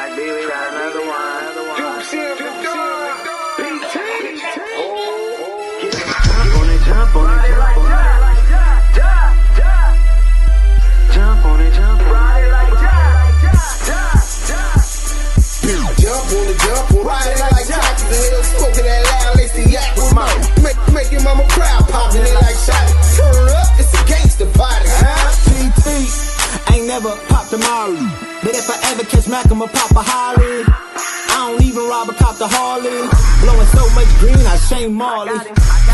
back, baby, got another one. Duse M, Jump on it, jump on it, jump on it. Jump on it, jump on it. Jump on it, jump on it. Ride it like Jockey, the hell smoking that loud, lace the yak with mouth. Make your mama proud, popping it like shot. Turn up, it's a gangster party. TT, ain't never popped a Molly, but if I ever catch Mac, I'ma pop a Holly. I don't even rob a cop the Harley. Blowing so much green, I shame Marley.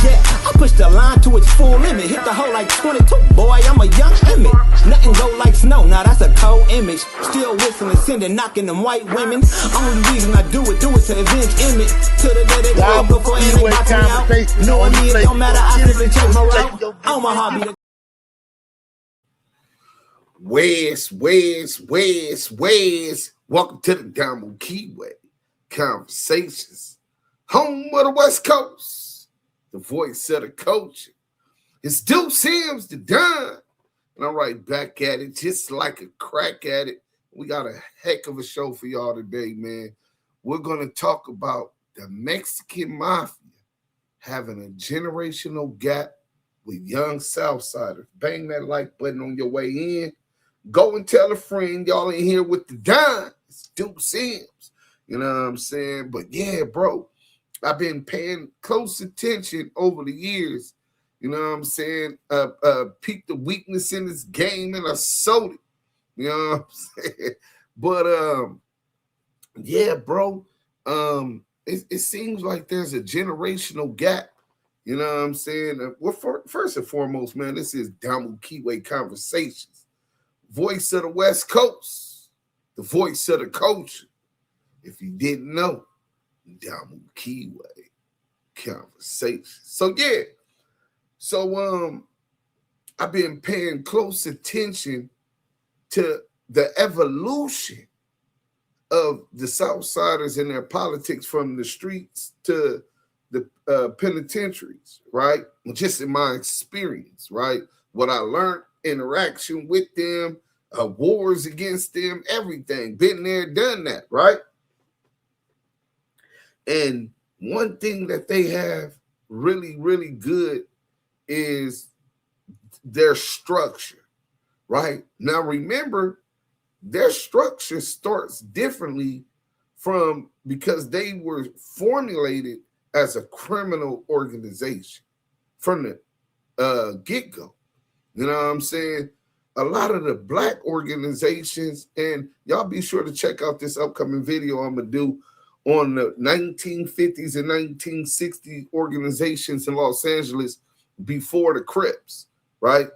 Yeah, I push the line to its full limit. Hit the hole like 22, boy, I'm a young Emmett. Nothing go like snow, now that's a cold image. Still whistling, sending, knocking them white women. Only reason I do it to avenge image. To the day they go before and they box me out. Knowing me, it don't matter, I simply change my route. On my hobby. Where's. Welcome to the Damu Kiwe Conversations, home of the West Coast, the voice of the culture. It's Duse M, the Don, and I'm right back at it, just like a crack at it. We got a heck of a show for y'all today, man. We're going to talk about the Mexican Mafia having a generational gap with young Southsiders. Bang that like button on your way in. Go and tell a friend y'all in here with the Don. It's Duse M. You know what I'm saying? But yeah, bro, I've been paying close attention over the years. You know what I'm saying? Peeped the weakness in this game and I sold it. You know what I'm saying? But yeah, bro, it seems like there's a generational gap. You know what I'm saying? Well, first and foremost, man, this is Damu Kiwe Conversations. Voice of the West Coast, the voice of the culture. If you didn't know, Damu Kiwe Conversations. So yeah, I've been paying close attention to the evolution of the Southsiders and their politics from the streets to the penitentiaries, right? Just in my experience, right? What I learned, interaction with them, wars against them, everything. Been there, done that, right? And one thing that they have really, really good is their structure, right? Now, remember, their structure starts differently because they were formulated as a criminal organization from the get-go. You know what I'm saying? A lot of the black organizations, and y'all be sure to check out this upcoming video I'm going to do on the 1950s and 1960s organizations in Los Angeles before the Crips, right?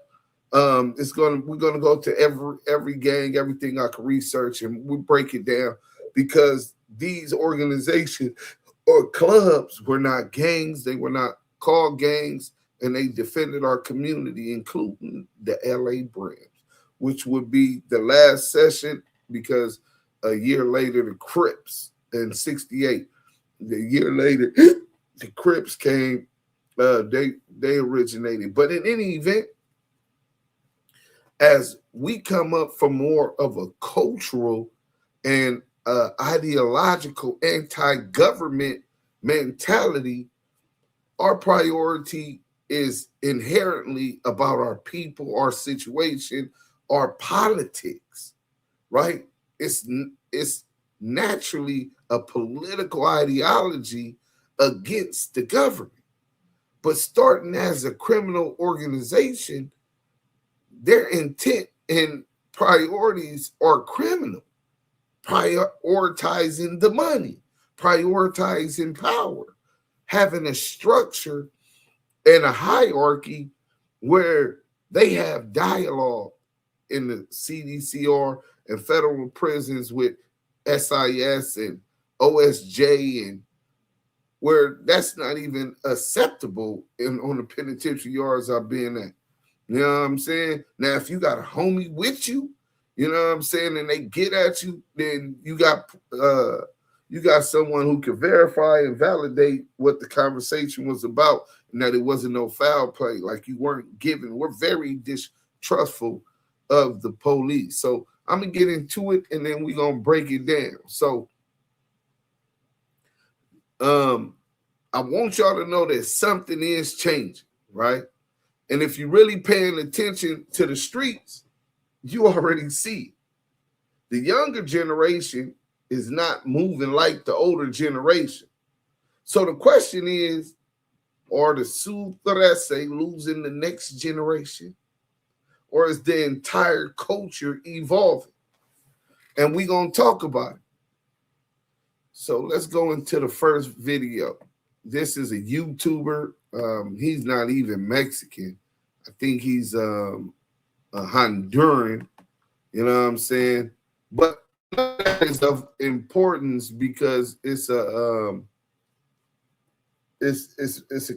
We're gonna go to every gang, everything I can research, and we break it down because these organizations or clubs were not gangs, they were not called gangs, and they defended our community, including the LA Brands, which would be the last session because a year later, the Crips in 68, the year later, the Crips came, they originated. But in any event, as we come up from more of a cultural and ideological anti-government mentality, our priority is inherently about our people, our situation, our politics, right? It's naturally a political ideology against the government. But starting as a criminal organization, their intent and priorities are criminal, prioritizing the money, prioritizing power, having a structure and a hierarchy where they have dialogue in the CDCR and federal prisons with SIS and OSJ, and where that's not even acceptable on the penitentiary yards I've been at. You know what I'm saying? Now, if you got a homie with you, you know what I'm saying, and they get at you, then you got someone who can verify and validate what the conversation was about and that it wasn't no foul play, like you weren't given. We're very distrustful of the police. So I'm gonna get into it and then we're gonna break it down. So I want y'all to know that something is changing, right? And if you're really paying attention to the streets, you already see it. The younger generation is not moving like the older generation. So the question is, are the Sutrese losing the next generation? Or is the entire culture evolving? And we're going to talk about it. So let's go into the first video. This is a YouTuber. He's not even Mexican. I think he's a Honduran. You know what I'm saying? But that is of importance because it's a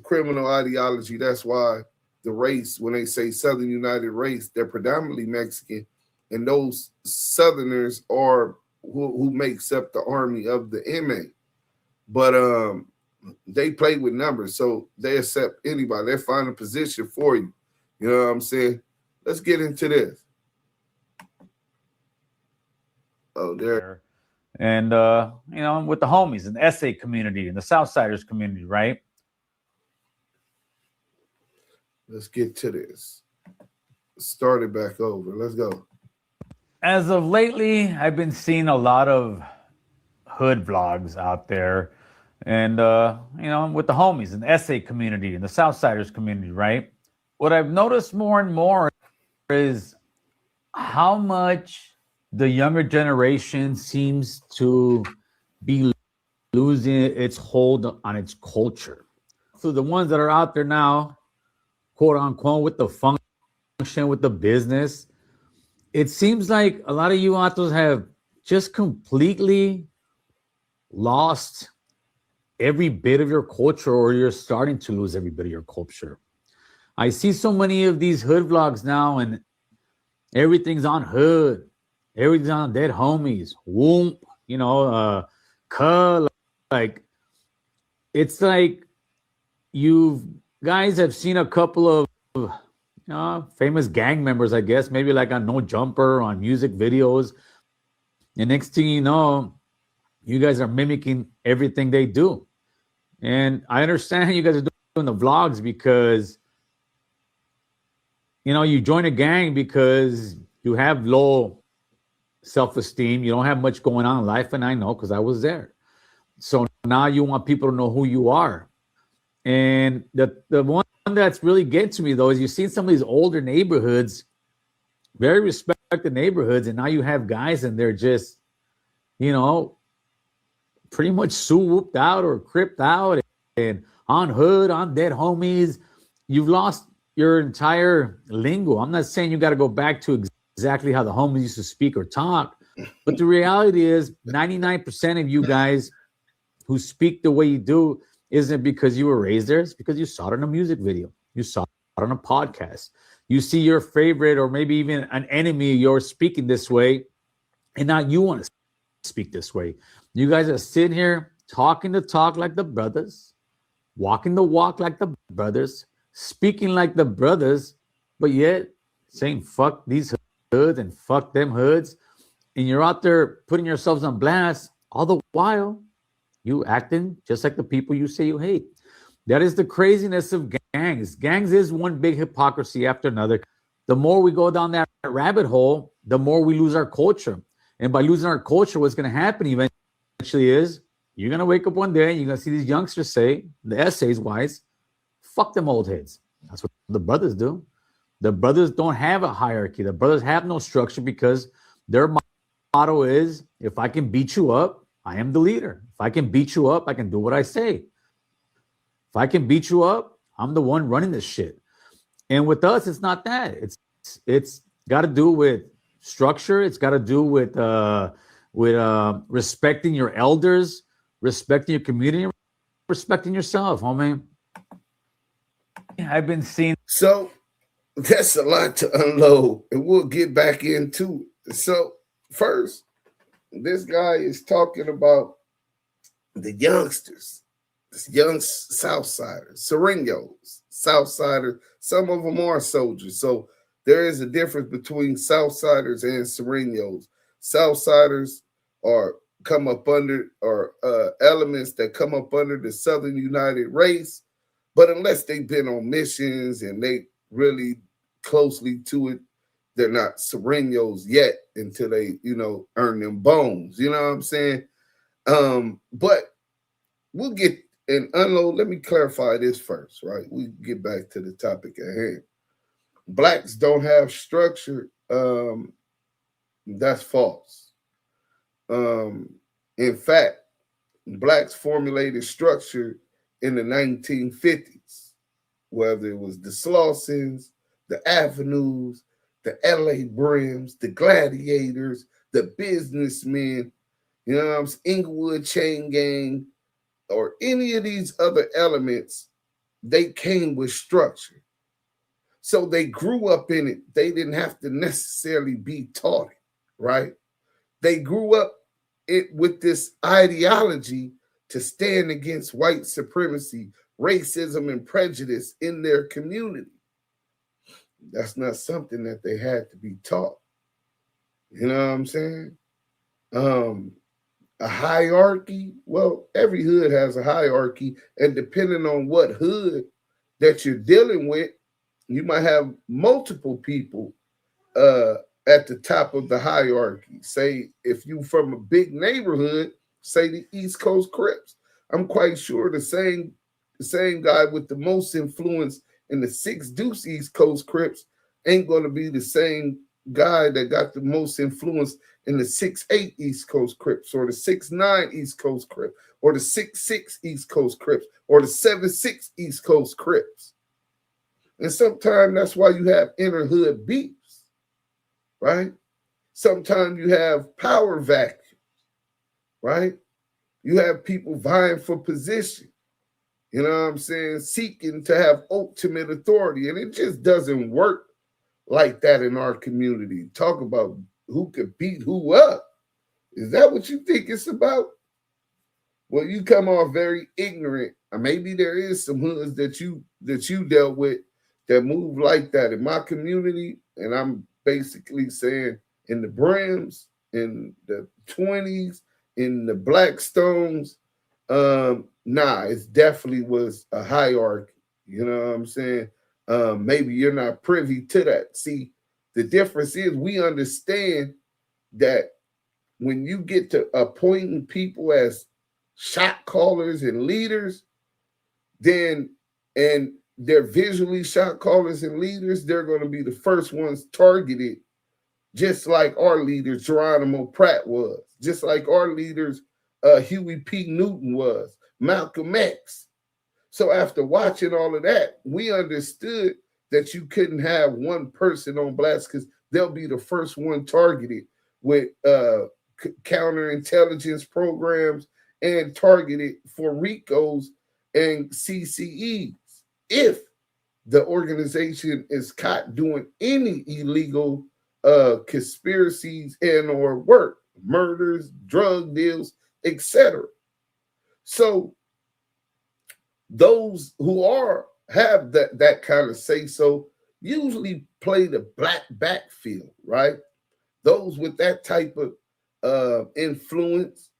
criminal ideology. That's why the race, when they say Southern United race, they're predominantly Mexican, and those Southerners are who makes up the army of the MA. But they play with numbers, so they accept anybody. They find a position for you. You know what I'm saying? Let's get into this. Oh, there. And, with the homies and the SA community and the Southsiders community, right? Let's get to this. Start it back over. Let's go. As of lately, I've been seeing a lot of hood vlogs out there. And, with the homies and the SA community and the Southsiders community, right? What I've noticed more and more is how much the younger generation seems to be losing its hold on its culture. So the ones that are out there now, quote unquote, with the function, with the business, it seems like a lot of you autos have just completely lost every bit of your culture, or you're starting to lose every bit of your culture. I see so many of these hood vlogs now, and everything's on hood. Everything's on dead homies. Whoomp, like it's like you guys have seen a couple of famous gang members, I guess, maybe like on No Jumper, on music videos. And next thing you know, you guys are mimicking everything they do. And I understand you guys are doing the vlogs because, you join a gang because you have low self-esteem. You don't have much going on in life, and I know because I was there. So now you want people to know who you are. And the one that's really getting to me, though, is you see some of these older neighborhoods, very respected neighborhoods, and now you have guys and they're just, pretty much swooped out or cripped out and on hood, on dead homies. You've lost your entire lingo. I'm not saying you got to go back to exactly how the homies used to speak or talk, but the reality is 99% of you guys who speak the way you do isn't because you were raised there. It's because you saw it in a music video. You saw it on a podcast. You see your favorite or maybe even an enemy of yours speaking this way, and now you want to speak this way. You guys are sitting here talking the talk like the brothers, walking the walk like the brothers, speaking like the brothers, but yet saying fuck these hoods and fuck them hoods. And you're out there putting yourselves on blast, all the while you acting just like the people you say you hate. That is the craziness of gangs. Gangs is one big hypocrisy after another. The more we go down that rabbit hole, the more we lose our culture. And by losing our culture, what's going to happen eventually is you're going to wake up one day and you're going to see these youngsters say, the essays wise, fuck them old heads. That's what the brothers do. The brothers don't have a hierarchy. The brothers have no structure because their motto is, if I can beat you up, I am the leader. If I can beat you up, I can do what I say. If I can beat you up, I'm the one running this shit. And with us, it's not that. It's got to do with structure. It's got to do with respecting your elders, respecting your community, respecting yourself, homie. I've been seeing. So that's a lot to unload, and we'll get back into it. So first, this guy is talking about the youngsters, this young Southsiders, Surenos, Southsiders. Some of them are soldiers. So there is a difference between Southsiders and Surenos. Southsiders are come up under or elements that come up under the Southern United race, but unless they've been on missions and they really closely to it, they're not Surenos yet until they, earn them bones. You know what I'm saying? But we'll get and unload. Let me clarify this first, right? We get back to the topic at hand. Blacks don't have structure. That's false. In fact, blacks formulated structure in the 1950s, whether it was the Slaussons, the Avenues, the LA Brims, the Gladiators, the businessmen, Inglewood Chain Gang, or any of these other elements, they came with structure. So they grew up in it. They didn't have to necessarily be taught it, right? They grew up with this ideology to stand against white supremacy, racism, and prejudice in their community. That's not something that they had to be taught. You know what I'm saying? A hierarchy, well, every hood has a hierarchy, and depending on what hood that you're dealing with, you might have multiple people at the top of the hierarchy. Say, if you from a big neighborhood, say the East Coast Crips, I'm quite sure the same guy with the most influence in the 6 Deuce East Coast Crips ain't going to be the same guy that got the most influence in the 6'8 East Coast Crips, or the 6'9 East Coast Crips, or the 6'6 East Coast Crips, or the 7'6 East Coast Crips. And sometimes that's why you have inner hood beefs, right? Sometimes you have power vacuums, right? You have people vying for position, you know what I'm saying, seeking to have ultimate authority. And it just doesn't work like that in our community. Talk about who could beat who up. Is that what you think it's about? Well, you come off very ignorant. Maybe there is some hoods that you dealt with that move like that in my community. And I'm basically saying in the Brims, in the 20s, in the Blackstones, it definitely was a hierarchy. You know what I'm saying? Maybe you're not privy to that. See, the difference is we understand that when you get to appointing people as shot callers and leaders, then, and they're visually shot callers and leaders, they're going to be the first ones targeted, just like our leader Geronimo Pratt was, just like our leaders Huey P. Newton was, Malcolm X. So after watching all of that, we understood that you couldn't have one person on blast because they'll be the first one targeted with counterintelligence programs and targeted for RICOs and CCEs. If the organization is caught doing any illegal conspiracies and or work, murders, drug deals, etc. So those who have that kind of say so usually play the black backfield, right? Those with that type of influence,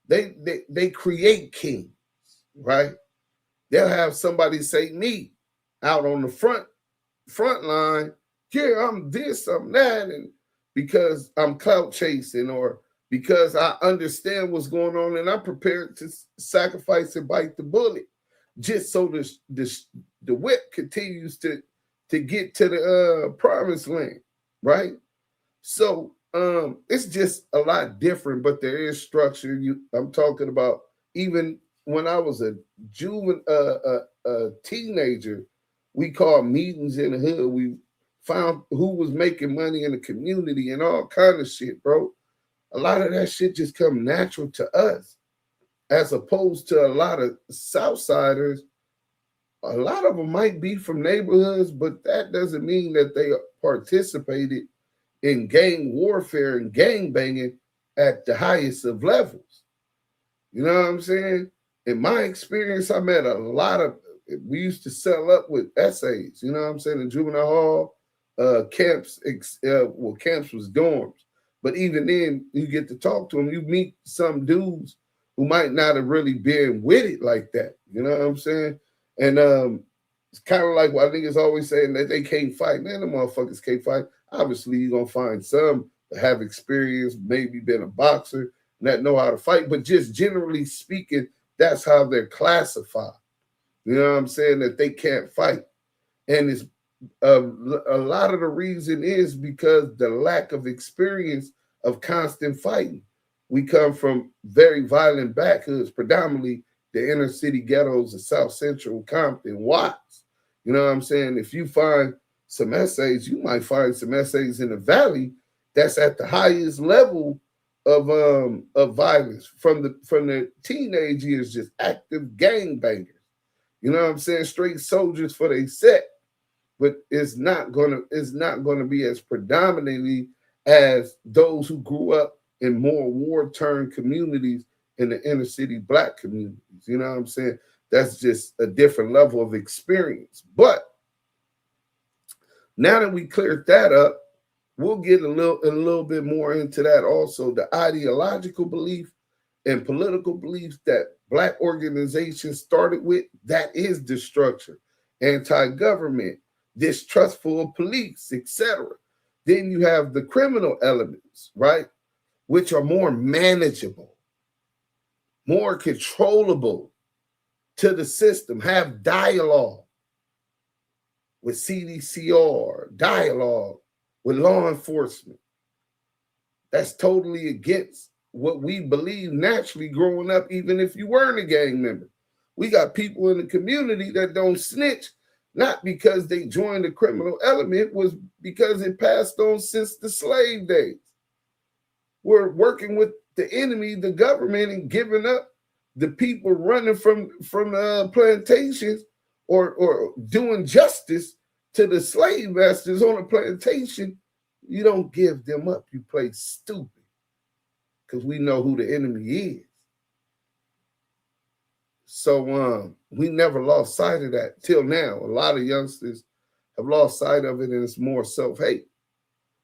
they create kings, right? They'll have somebody say me out on the front line, yeah, I'm this, I'm that, and because I'm clout chasing or because I understand what's going on and I'm prepared to sacrifice and bite the bullet just so the whip continues to get to the promised land, right? So it's just a lot different, but there is structure. I'm talking about even when I was a teenager, we called meetings in the hood. We found who was making money in the community and all kind of shit, bro. A lot of that shit just come natural to us, as opposed to a lot of Southsiders. A lot of them might be from neighborhoods, but that doesn't mean that they participated in gang warfare and gang banging at the highest of levels. You know what I'm saying? In my experience, I met a lot of, we used to settle up with essays, you know what I'm saying, in juvenile hall. camps. Camps was dorms, but even then, you get to talk to them. You meet some dudes who might not have really been with it like that. You know what I'm saying? And it's kind of like what I think is always saying that they can't fight. Man, the motherfuckers can't fight. Obviously, you're gonna find some that have experience, maybe been a boxer, and that know how to fight. But just generally speaking, that's how they're classified. You know what I'm saying? That they can't fight. And it's a lot of the reason is because the lack of experience of constant fighting. We come from very violent backhoods, predominantly the inner city ghettos of South Central, Compton, Watts. You know what I'm saying? If you find some essays, you might find some essays in the valley that's at the highest level of violence from the teenage years, just active gangbangers. You know what I'm saying? Straight soldiers for they set, but it's not gonna be as predominantly as those who grew up in more war-torn communities in the inner city black communities. You know what I'm saying? That's just a different level of experience. But now that we cleared that up, we'll get a little bit more into that also. The ideological belief and political beliefs that black organizations started with, that is the structure. Anti-government, distrustful of police, etc. Then you have the criminal elements, right? Which are more manageable, more controllable to the system, have dialogue with CDCR, dialogue with law enforcement. That's totally against what we believe naturally growing up, even if you weren't a gang member. We got people in the community that don't snitch, not because they joined the criminal element, was because it passed on since the slave days. We're working with the enemy, the government, and giving up the people running from plantations or doing justice to the slave masters on a plantation. You don't give them up. You play stupid because we know who the enemy is. So we never lost sight of that till now. A lot of youngsters have lost sight of it, and it's more self-hate.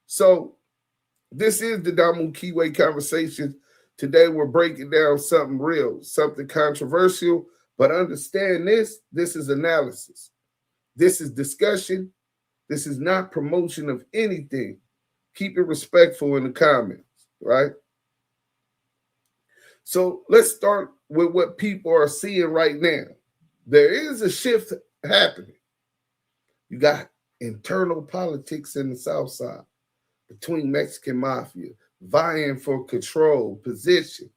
So this is the Damu Kiwe Conversations. Today we're breaking down something real, something controversial, but understand this is analysis. This is discussion. This is not promotion of anything. Keep it respectful in the comments, right? So let's start with what people are seeing right now. There is a shift happening. You got internal politics in the South Side between Mexican mafia, vying for control, position,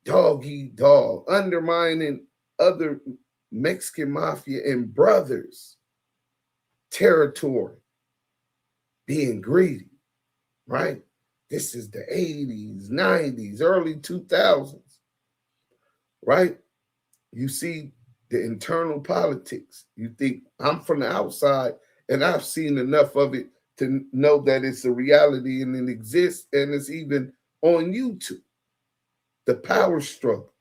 dog eat dog, undermining other Mexican mafia and brothers' territory, being greedy, right? This is the 80s, 90s, early 2000s, right? You see the internal politics. You think, I'm from the outside and I've seen enough of it to know that it's a reality and it exists, and it's even on YouTube. The power struggles.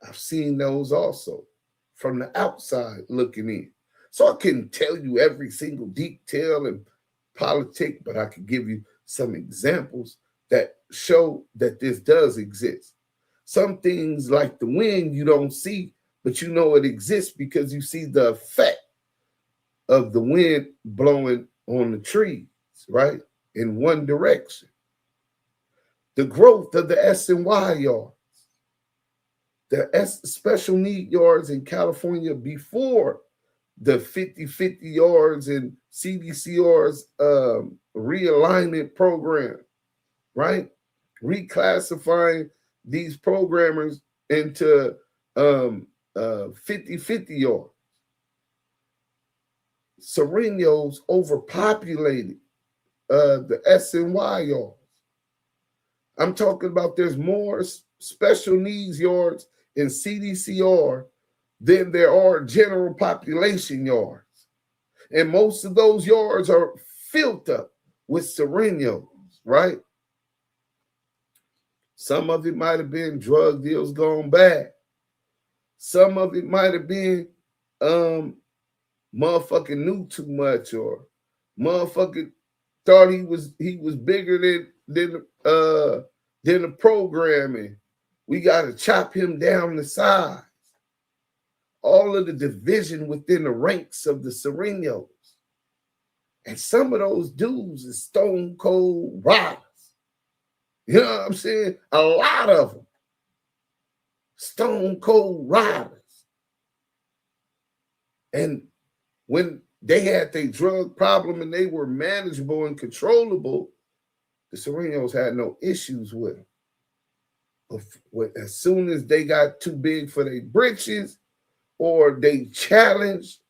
I've seen those also from the outside looking in. So I couldn't tell you every single detail and politic, but I could give you some examples that show that this does exist. Some things like the wind you don't see, but you know it exists because you see the effect of the wind blowing on the trees, right? In one direction. The growth of the S and Y yards, the special need yards in California before the 50-50 yards and CDCR's realignment program, right? Reclassifying these programmers into 50-50 yards. Surenos overpopulated the S and Y yards. I'm talking about there's more special needs yards in CDCR than there are general population yards. And most of those yards are filled up with Surenos, right? Some of it might have been drug deals gone bad. Some of it might have been motherfucking knew too much or Motherfucker thought he was bigger than the programming. We got to chop him down to size. All of the division within the ranks of the Surenos. And some of those dudes is stone cold riders. You know what I'm saying? A lot of them. Stone cold riders. And when they had their drug problem and they were manageable and controllable, the Surenos had no issues with them. But as soon as they got too big for their britches, or they challenged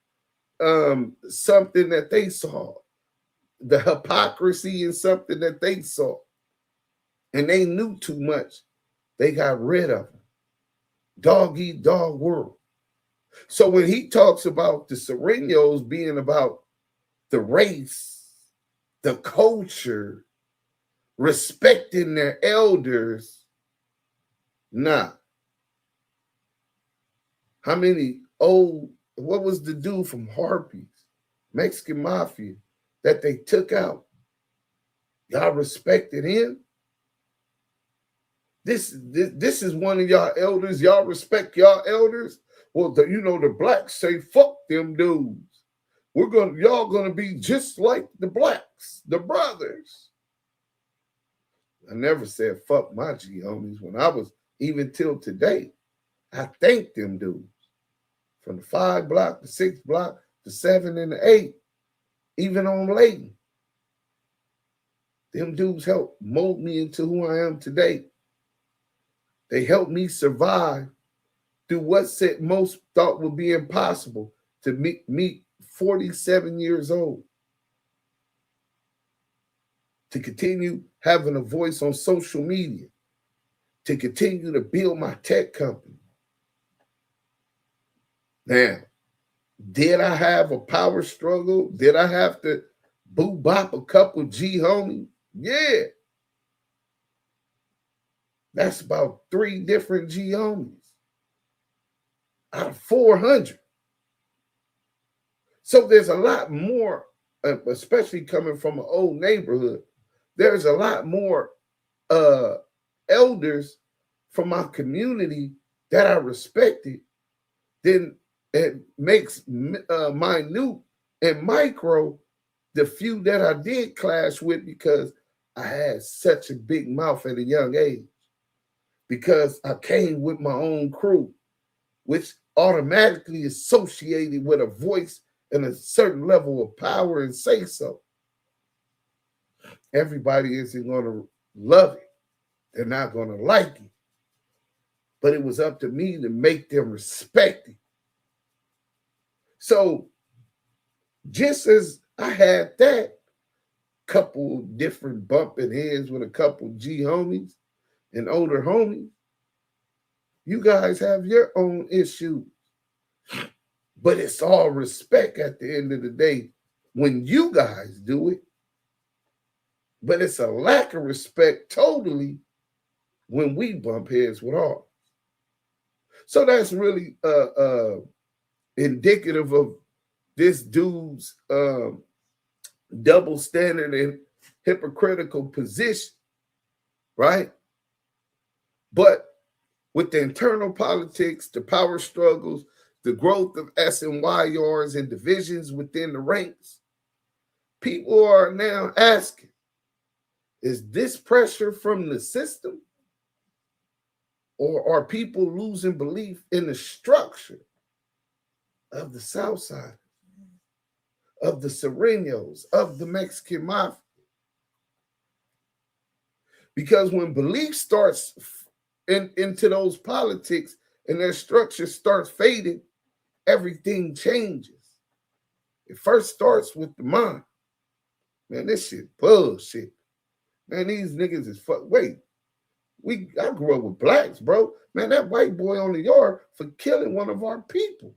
something that they saw, the hypocrisy in something that they saw, and they knew too much, they got rid of them. Dog eat dog world. So when he talks about the Surenos being about the race, the culture, respecting their elders, nah. How many what was the dude from Harpies, Mexican Mafia, that they took out? Y'all respected him? This is one of y'all elders. Y'all respect y'all elders? Well, the blacks say, fuck them dudes. Y'all gonna be just like the blacks, the brothers. I never said fuck my G homies when I was, even till today. I thank them dudes. From the 5 block, the 6 block, the 7 and the 8, even on Layton. Them dudes helped mold me into who I am today. They helped me survive through what most thought would be impossible, to meet 47 years old. To continue having a voice on social media. To continue to build my tech company. Now, did I have a power struggle? Did I have to boo bop a couple G homies? Yeah. That's about 3 different G homies out of 400. So there's a lot more, especially coming from an old neighborhood, there's a lot more elders from my community that I respected than it makes minute and micro the few that I did clash with, because I had such a big mouth at a young age, because I came with my own crew, which automatically associated with a voice and a certain level of power and say so. Everybody isn't going to love it. They're not going to like it. But it was up to me to make them respect it. So just as I had that couple different bumping heads with a couple G homies and older homies, you guys have your own issues. But it's all respect at the end of the day when you guys do it. But it's a lack of respect totally when we bump heads with ours. So that's really indicative of this dude's double standard and hypocritical position, right? But with the internal politics, the power struggles, the growth of SNYRs and divisions within the ranks, people are now asking, is this pressure from the system? Or are people losing belief in the structure of the South Side, of the Surenos, of the Mexican Mafia? Because when belief starts into those politics and their structure starts fading, everything changes. It first starts with the mind. Man, this shit bullshit. Man, these niggas is fuck. Wait, I grew up with blacks, bro. Man, that white boy on the yard for killing one of our people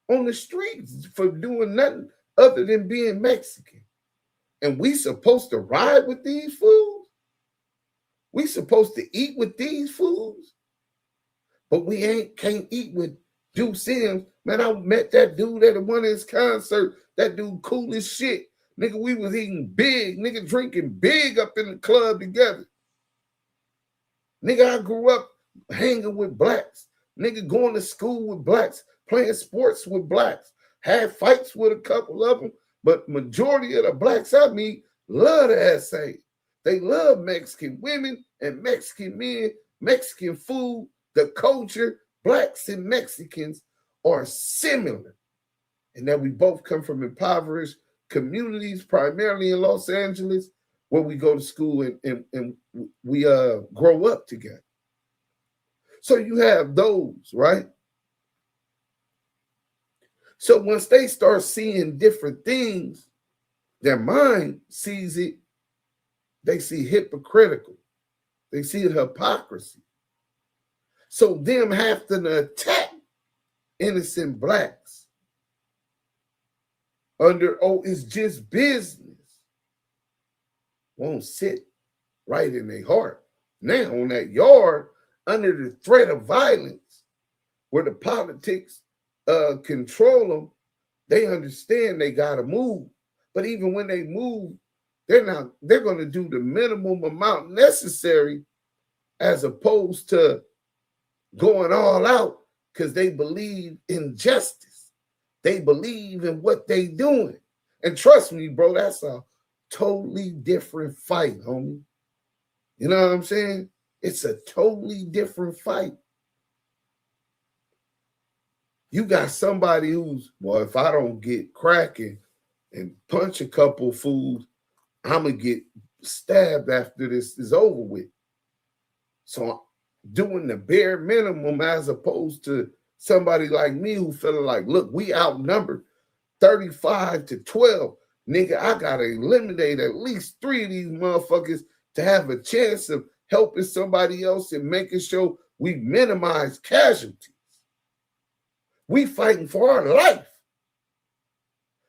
on the streets for doing nothing other than being Mexican. And we supposed to ride with these fools? We supposed to eat with these fools? But we can't eat with Duse M. Man, I met that dude at one of his concerts. That dude cool as shit. Nigga, we was eating big. Nigga, drinking big up in the club together. Nigga, I grew up hanging with blacks. Nigga, going to school with blacks, playing sports with blacks. Had fights with a couple of them, but majority of the blacks I meet love the SA. They love Mexican women and Mexican men, Mexican food, the culture. Blacks and Mexicans are similar. And that we both come from impoverished communities, primarily in Los Angeles, where we go to school and we grow up together. So you have those, right? So once they start seeing different things, their mind sees it, they see hypocritical. They see the hypocrisy. So them having to attack innocent blacks under, oh, it's just business, won't sit right in their heart. Now on that yard, under the threat of violence, where the politics control them, they understand they gotta move. But even when they move, they're going to do the minimum amount necessary, as opposed to going all out, because they believe in justice. They believe in what they doing. And trust me, bro, that's a totally different fight, homie. You know what I'm saying? It's a totally different fight. You got somebody who's, well, if I don't get cracking and punch a couple fools, I'm going to get stabbed after this is over with. So doing the bare minimum, as opposed to somebody like me who feeling like, look, we outnumbered 35-12. Nigga, I got to eliminate at least 3 of these motherfuckers to have a chance of helping somebody else and making sure we minimize casualties. We fighting for our life.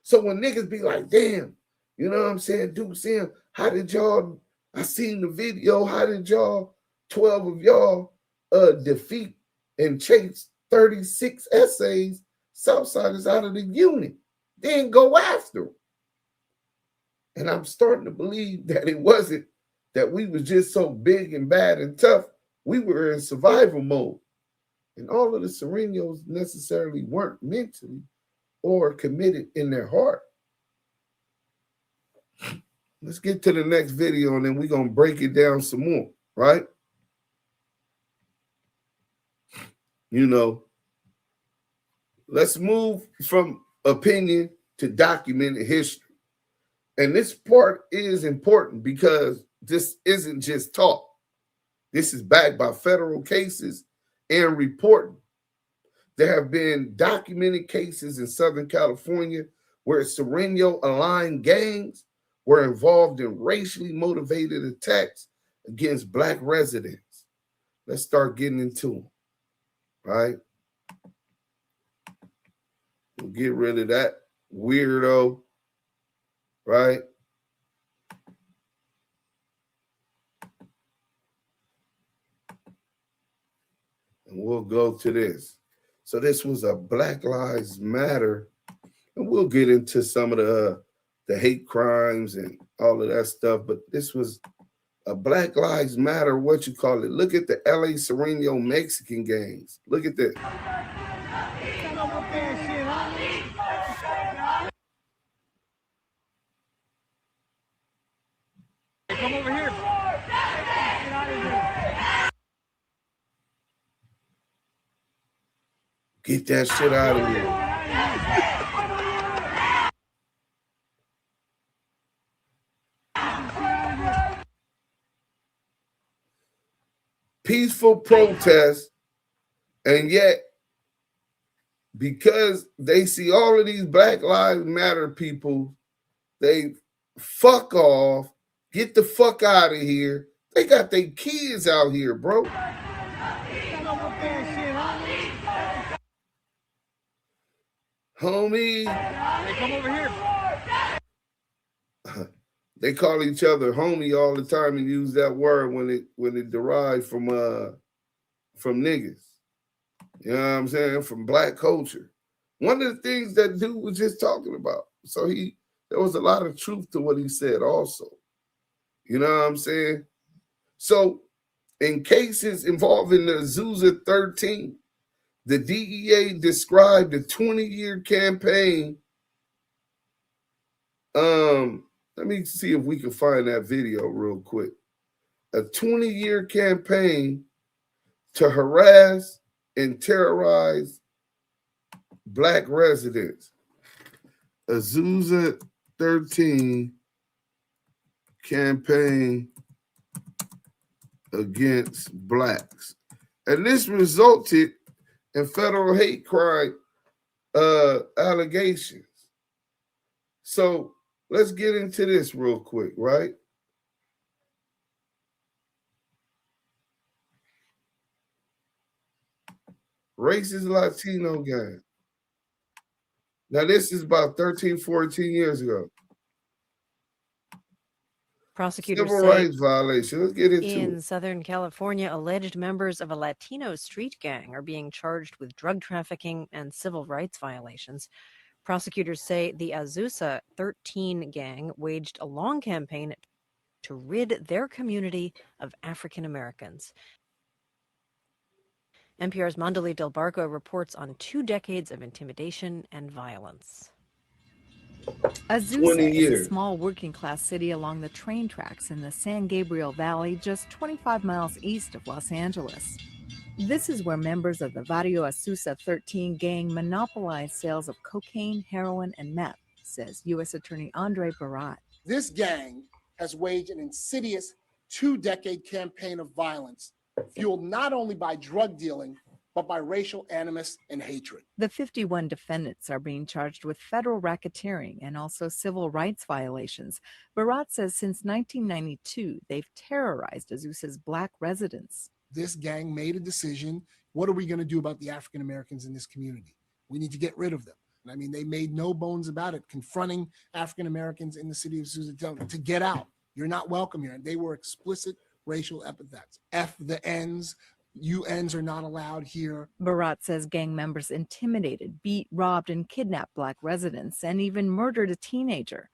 So when niggas be like, damn, you know what I'm saying, Duse M, how did y'all, I seen the video, how did y'all, 12 of y'all defeat and chase 36 essays, Southsiders out of the unit, then go after them? And I'm starting to believe that it wasn't that we was just so big and bad and tough. We were in survival mode. And all of the Surenos necessarily weren't mentally or committed in their heart. Let's get to the next video and then we're going to break it down some more, right? You know, let's move from opinion to documented history. And this part is important because this isn't just talk. This is backed by federal cases and reporting. There have been documented cases in Southern California where Sureno-aligned gangs were involved in racially motivated attacks against Black residents. Let's start getting into them, right? We'll get rid of that weirdo, right? And we'll go to this. So this was a Black Lives Matter, and we'll get into some of the hate crimes and all of that stuff, but this was a Black Lives Matter, what you call it. Look at the LA Sureno Mexican gangs. Look at this. Come over here. Get that shit out of here. Peaceful protest, and yet because they see all of these Black Lives Matter people, they fuck off, get the fuck out of here. They got their kids out here, bro. Homie. Hey, come over here. They call each other homie all the time and use that word when it derived from niggas. You know what I'm saying? From Black culture. One of the things that dude was just talking about. So he there was a lot of truth to what he said also. You know what I'm saying? So in cases involving the Azusa 13, the DEA described a 20-year campaign. Let me see if we can find that video real quick. A 20-year campaign to harass and terrorize Black residents. Azusa 13 campaign against Blacks. And this resulted in federal hate crime allegations. So let's get into this real quick, right? Racist Latino gang. Now, this is about 13, 14 years ago. Prosecutors Civil say rights violation. Let's get into in it. Southern California, alleged members of a Latino street gang are being charged with drug trafficking and civil rights violations. Prosecutors say the Azusa 13 gang waged a long campaign to rid their community of African Americans. NPR's Mandali Del Barco reports on 2 decades of intimidation and violence. 20 Azusa is a years. small working-class city along the train tracks in the San Gabriel Valley, just 25 miles east of Los Angeles. This is where members of the Barrio Azusa 13 gang monopolize sales of cocaine, heroin, and meth, says U.S. Attorney Andre Barat. This gang has waged an insidious 2-decade campaign of violence, fueled not only by drug dealing, but by racial animus and hatred. The 51 defendants are being charged with federal racketeering and also civil rights violations. Barat says since 1992, they've terrorized Azusa's Black residents. This gang made a decision. What are we going to do about the African Americans in this community? We need to get rid of them. And I mean, they made no bones about it, confronting African Americans in the city of Azusa, telling them to get out. You're not welcome here. And they were explicit racial epithets. F the N's. UNs are not allowed here. Barat says gang members intimidated, beat, robbed, and kidnapped Black residents and even murdered a teenager.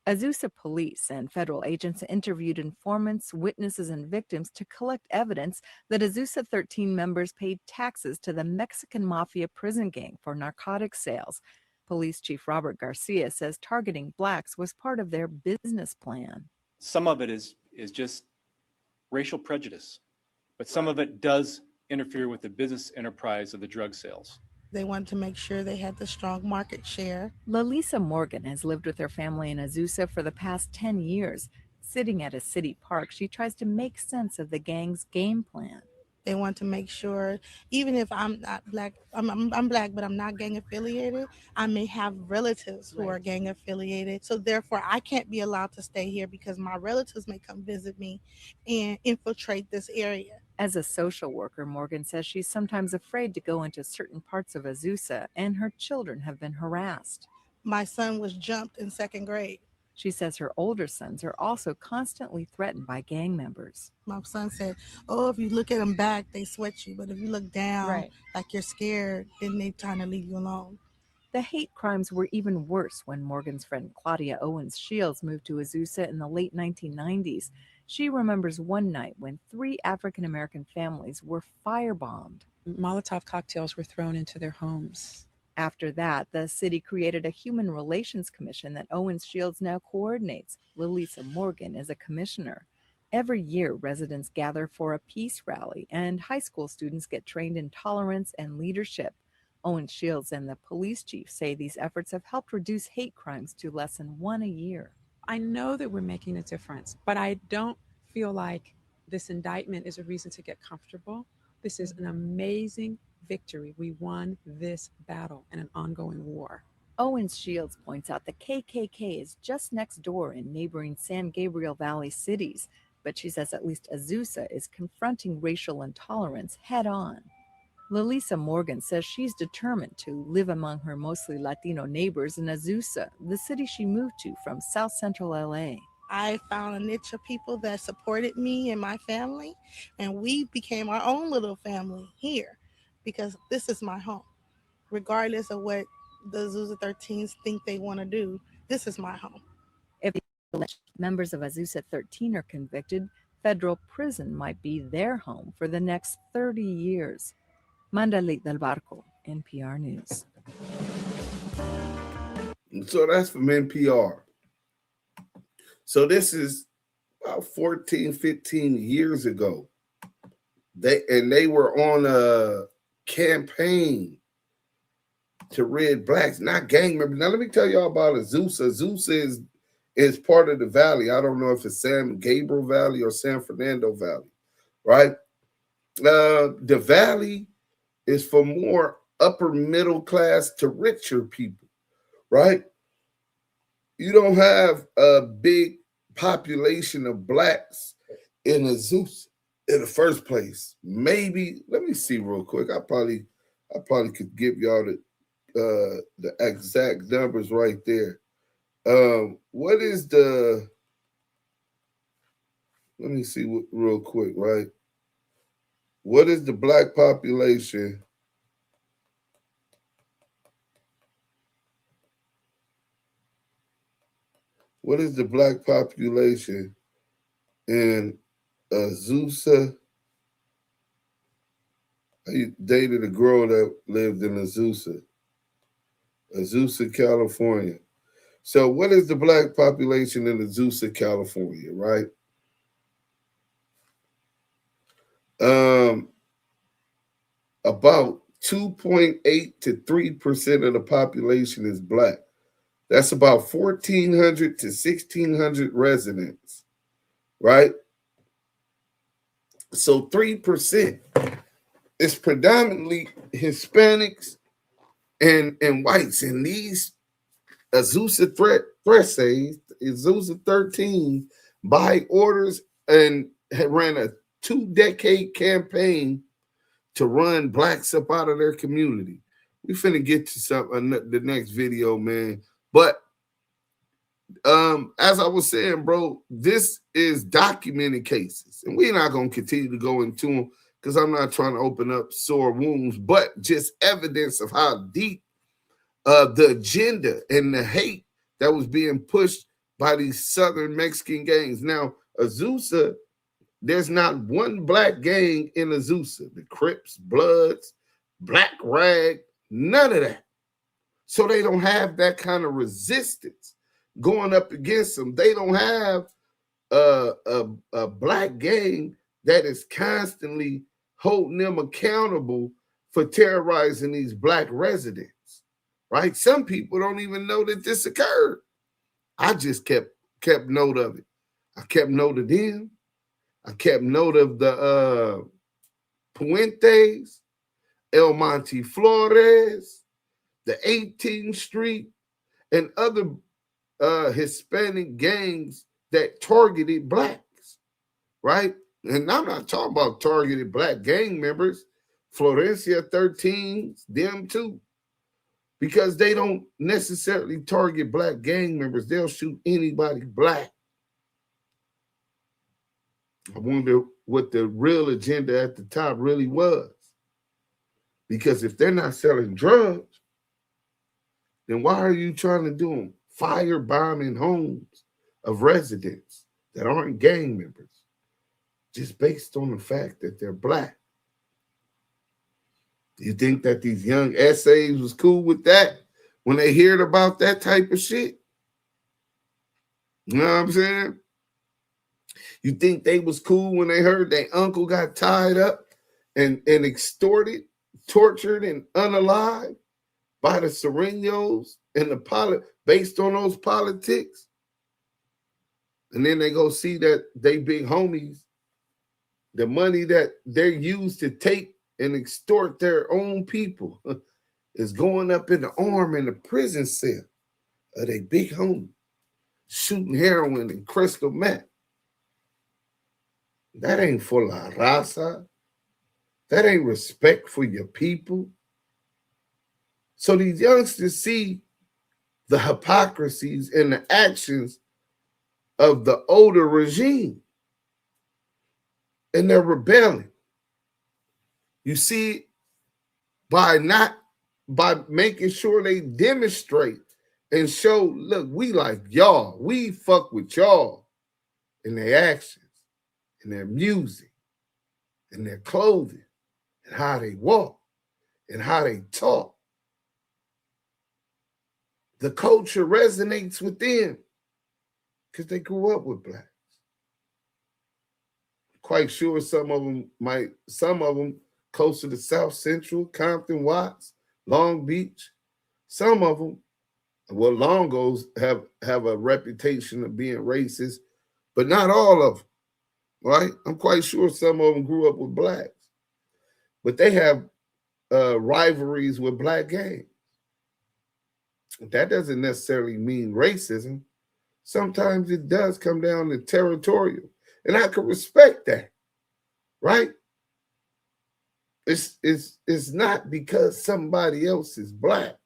Azusa police and federal agents interviewed informants, witnesses, and victims to collect evidence that Azusa 13 members paid taxes to the Mexican Mafia prison gang for narcotics sales. Police Chief Robert Garcia says targeting Blacks was part of their business plan. Some of it is just racial prejudice, but some of it does interfere with the business enterprise of the drug sales. They wanted to make sure they had the strong market share. Lalisa Morgan has lived with her family in Azusa for the past 10 years. Sitting at a city park, she tries to make sense of the gang's game plan. They want to make sure, even if I'm not Black, I'm Black, but I'm not gang affiliated, I may have relatives who are gang affiliated. So therefore, I can't be allowed to stay here because my relatives may come visit me and infiltrate this area. As a social worker, Morgan says she's sometimes afraid to go into certain parts of Azusa, and her children have been harassed. My son was jumped in 2nd grade. She says her older sons are also constantly threatened by gang members. My son said, oh, if you look at them back, they sweat you. But if you look down, like you're scared, then they trying to leave you alone. The hate crimes were even worse when Morgan's friend Claudia Owens Shields moved to Azusa in the late 1990s. She remembers one night when 3 African-American families were firebombed. Molotov cocktails were thrown into their homes. After that, the city created a Human Relations Commission that Owens Shields now coordinates. Lalisa Morgan is a commissioner. Every year, residents gather for a peace rally, and high school students get trained in tolerance and leadership. Owens Shields and the police chief say these efforts have helped reduce hate crimes to less than 1 a year. I know that we're making a difference, but I don't feel like this indictment is a reason to get comfortable. This is an amazing victory. We won this battle in an ongoing war. Owens Shields points out the KKK is just next door in neighboring San Gabriel Valley cities, but she says at least Azusa is confronting racial intolerance head on. Lalisa Morgan says she's determined to live among her mostly Latino neighbors in Azusa, the city she moved to from South Central LA. I found a niche of people that supported me and my family, and we became our own little family here because this is my home. Regardless of what the Azusa 13s think they want to do, this is my home. If the alleged members of Azusa 13 are convicted, federal prison might be their home for the next 30 years. Mandalit del Barco, NPR News. So that's from NPR. So this is about 14, 15 years ago. They were on a campaign to rid blacks, not gang members. Now let me tell y'all about Azusa. Azusa is part of the valley. I don't know if it's San Gabriel Valley or San Fernando Valley, right? The valley is for more upper middle class to richer people, right? You don't have a big population of blacks in Azusa in the first place. Maybe, let me see real quick. I probably could give y'all the exact numbers right there. What is the, let me see real quick, right? What is the black population? What is the black population in Azusa? I dated a girl that lived in Azusa, California. So what is the black population in Azusa, California, right? About 2.8 to 3% of the population is black. That's about 1,400 to 1,600 residents, right? So 3% is predominantly Hispanics and whites. And these Azusa Azusa 13 by orders and ran a 2-decade campaign to run blacks up out of their community. We finna get to the next video, man. But as I was saying, bro, this is documented cases, and we're not gonna continue to go into them because I'm not trying to open up sore wounds, but just evidence of how deep the agenda and the hate that was being pushed by these Southern Mexican gangs. Now, Azusa, there's not one black gang in Azusa. The Crips, Bloods, Black Rag, none of that. So they don't have that kind of resistance going up against them. They don't have a black gang that is constantly holding them accountable for terrorizing these black residents, right? Some people don't even know that this occurred. I just kept note of it. I kept note of them. I kept note of the Puentes, El Monte Flores, the 18th Street, and other Hispanic gangs that targeted blacks, right? And I'm not talking about targeted black gang members. Florencia 13s, them too. Because they don't necessarily target black gang members. They'll shoot anybody black. I wonder what the real agenda at the top really was. Because if they're not selling drugs, then why are you trying to do them? Firebombing homes of residents that aren't gang members, just based on the fact that they're black. Do you think that these young essays was cool with that when they heard about that type of shit? You know what I'm saying? You think they was cool when they heard their uncle got tied up and extorted, tortured, and unalived by the Surenos and the based on those politics? And then they go see that they big homies, the money that they're used to take and extort their own people is going up in the arm in the prison cell of they big homie, shooting heroin and crystal meth. That ain't for la raza. That ain't respect for your people. So these youngsters see the hypocrisies and the actions of the older regime, and they're rebelling. You see, by making sure they demonstrate and show, look, we like y'all. We fuck with y'all in their actions, in their music, in their clothing, and how they walk, and how they talk. The culture resonates with them because they grew up with blacks. Quite sure some of them closer to South Central, Compton, Watts, Long Beach. Some of them, well, Longos have a reputation of being racist, but not all of them, right? I'm quite sure some of them grew up with blacks, but they have rivalries with black gangs. That doesn't necessarily mean racism. Sometimes it does come down to territorial, and I can respect that, right? It's not because somebody else is black.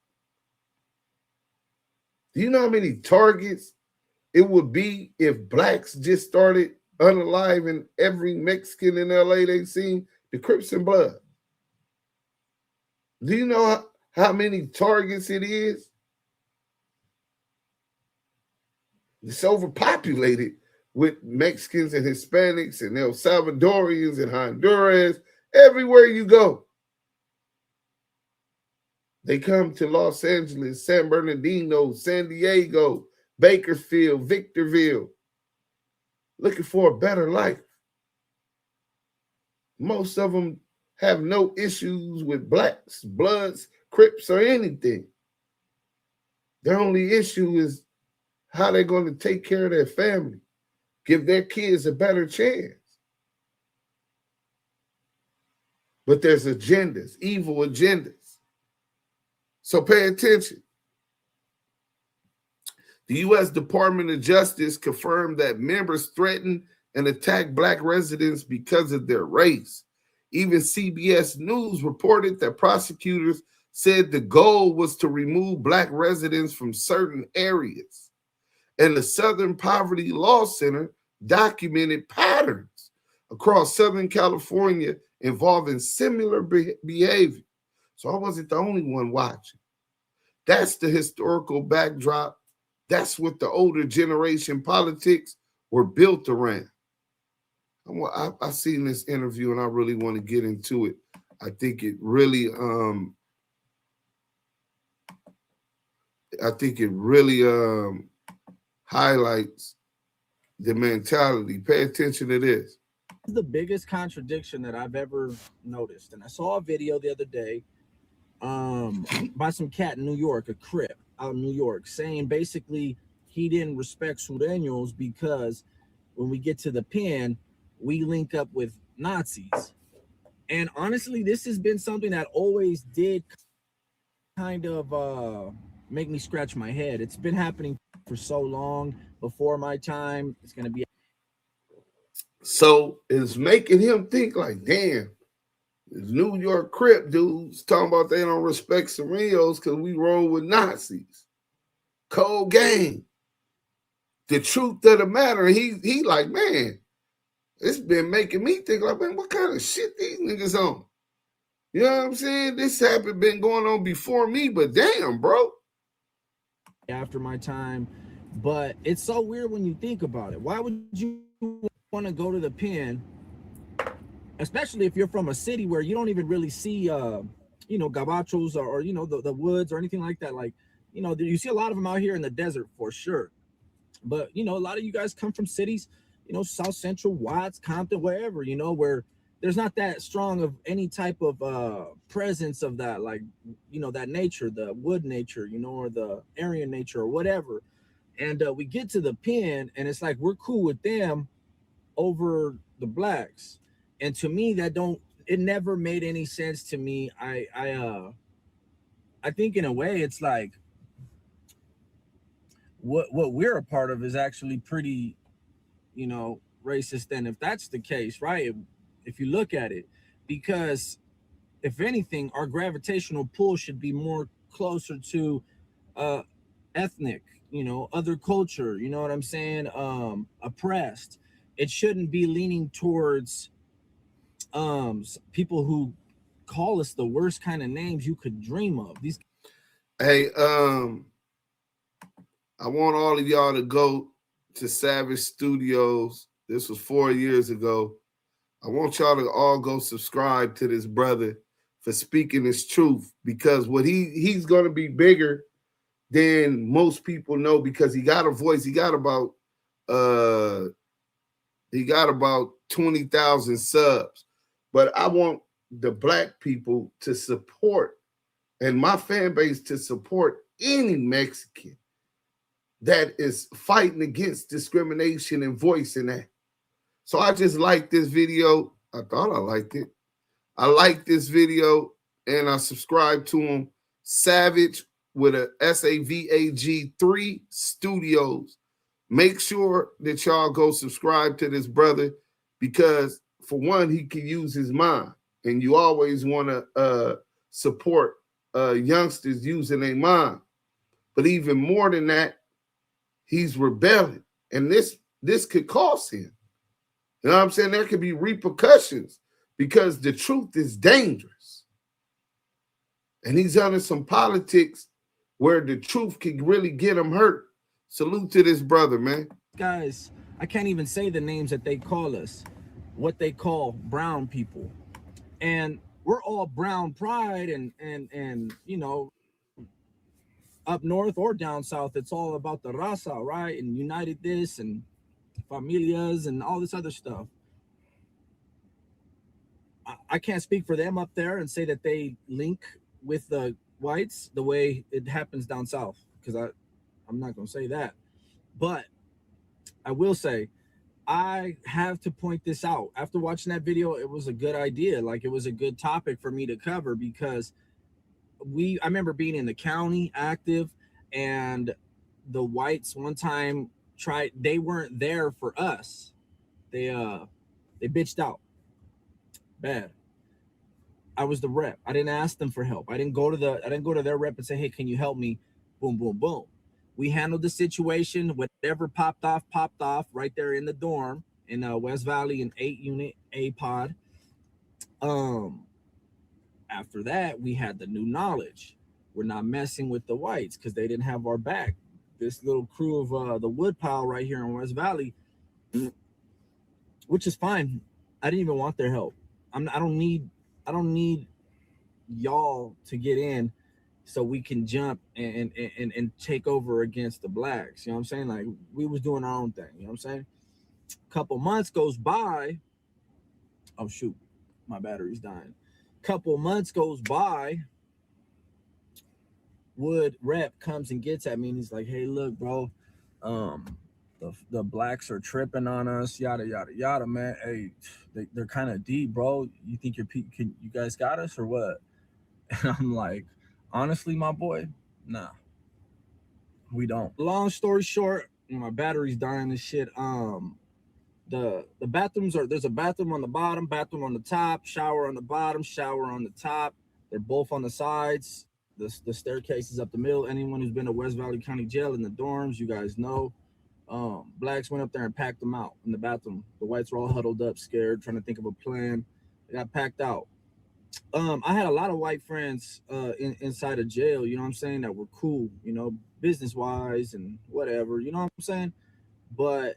Do you know how many targets it would be if blacks just started unaliving every Mexican in LA they seen? The Crips and Blood. Do you know how many targets it is? It's overpopulated with Mexicans and Hispanics and El Salvadorians and Honduras. Everywhere you go, they come to Los Angeles, San Bernardino, San Diego, Bakersfield, Victorville, looking for a better life. Most of them have no issues with blacks, Bloods, Crips, or anything. Their only issue is how they're going to take care of their family, give their kids a better chance. But there's agendas, evil agendas. So pay attention. The U.S. Department of Justice confirmed that members threatened and attacked black residents because of their race. Even CBS News reported that prosecutors said the goal was to remove black residents from certain areas. And the Southern Poverty Law Center documented patterns across Southern California involving similar behavior. So I wasn't the only one watching. That's the historical backdrop. That's what the older generation politics were built around. I've seen this interview and I really want to get into it. I think it really highlights the mentality. Pay attention to this. The biggest contradiction that I've ever noticed, and I saw a video the other day by some cat in New York, a Crip out in New York, saying basically he didn't respect Sureños because when we get to the pen, we link up with Nazis. And honestly, this has been something that always did kind of make me scratch my head. It's been happening for so long before my time. It's going to be. So it's making him think like, damn, this New York Crip dudes talking about they don't respect Sureños because we roll with Nazis. Cold game. The truth of the matter, he like, man, it's been making me think like, man, what kind of shit these niggas on? You know what I'm saying? This been going on before me, but damn, bro. After my time, but it's so weird when you think about it. Why would you want to go to the pen, especially if you're from a city where you don't even really see, gabachos or the woods or anything like that? Like, you see a lot of them out here in the desert for sure. But, a lot of you guys come from cities, South Central, Watts, Compton, wherever, where there's not that strong of any type of presence of that, like, that nature, the wood nature, or the Aryan nature or whatever. And we get to the pen and it's like, we're cool with them over the blacks. And to me, it never made any sense to me. I think in a way it's like, what we're a part of is actually pretty, racist. And if that's the case, right, if you look at it, because if anything, our gravitational pull should be more closer to ethnic, other culture, you know what I'm saying, oppressed. It shouldn't be leaning towards people who call us the worst kind of names you could dream of. These. Hey, I want all of y'all to go to Savage Studios. This was 4 years ago. I want y'all to all go subscribe to this brother for speaking his truth, because what he's going to be bigger than most people know, because he got a voice. He got about 20,000 subs. But I want the black people to support, and my fan base to support any Mexican that is fighting against discrimination and voicing that. So I just liked this video. I thought I liked it. I liked this video and I subscribed to him. Savage with a SAVAG 3 Studios. Make sure that y'all go subscribe to this brother, because for one, he can use his mind, and you always want to support youngsters using their mind. But even more than that, he's rebelling, and this could cost him. You know what I'm saying? There could be repercussions, because the truth is dangerous. And he's under some politics where the truth can really get him hurt. Salute to this brother, man. Guys, I can't even say the names that they call us, what they call brown people. And we're all brown pride, and you know, up north or down south, it's all about the raza, right? And united this and familias and all this other stuff. I can't speak for them up there and say that they link with the whites the way it happens down south, because I'm not going to say that. But I will say, I have to point this out. After watching that video, it was a good idea. Like, it was a good topic for me to cover, because I remember being in the county active, and the whites one time they weren't there for us. They bitched out bad. I was the rep. I didn't ask them for help. I didn't go to their rep and say, hey, can you help me? Boom, boom, boom. We handled the situation. Whatever popped off right there in the dorm in West Valley, in 8 unit A pod. After that, we had the new knowledge. We're not messing with the whites because they didn't have our back. This little crew of the wood pile right here in West Valley, which is fine. I didn't even want their help. I don't need y'all to get in so we can jump and take over against the blacks. You know what I'm saying? Like, we was doing our own thing. You know what I'm saying? A couple months goes by. Oh shoot, my battery's dying. Couple months goes by. Wood rep comes and gets at me, and he's like, hey, look, bro, the blacks are tripping on us, yada yada yada, man. Hey, they're kind of deep, bro. You think you guys got us or what? And I'm like, honestly, my boy, nah, we don't. Long story short, my battery's dying and shit. The bathrooms there's a bathroom on the bottom, bathroom on the top, shower on the bottom, shower on the top. They're both on the sides. The staircase is up the middle. Anyone who's been to West Valley County Jail in the dorms, you guys know. Blacks went up there and packed them out in the bathroom. The whites were all huddled up, scared, trying to think of a plan. They got packed out. I had a lot of white friends inside of jail, you know what I'm saying, that were cool, you know, business-wise and whatever, you know what I'm saying? But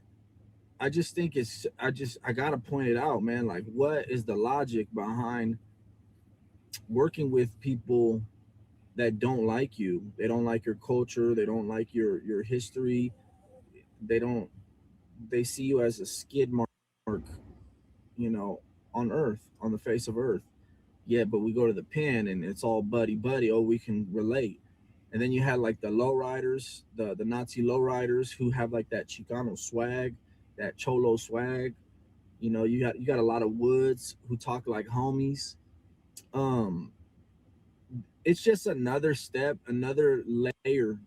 I just think I got to point it out, man. Like, what is the logic behind working with people that don't like you? They don't like your culture. They don't like your history. They see you as a skid mark, you know, on earth, on the face of earth. Yeah, but we go to the pen and it's all buddy. Oh, we can relate. And then you had like the lowriders, the Nazi lowriders who have like that Chicano swag, that Cholo swag. You know, you got a lot of Woods who talk like homies. It's just another step, another layer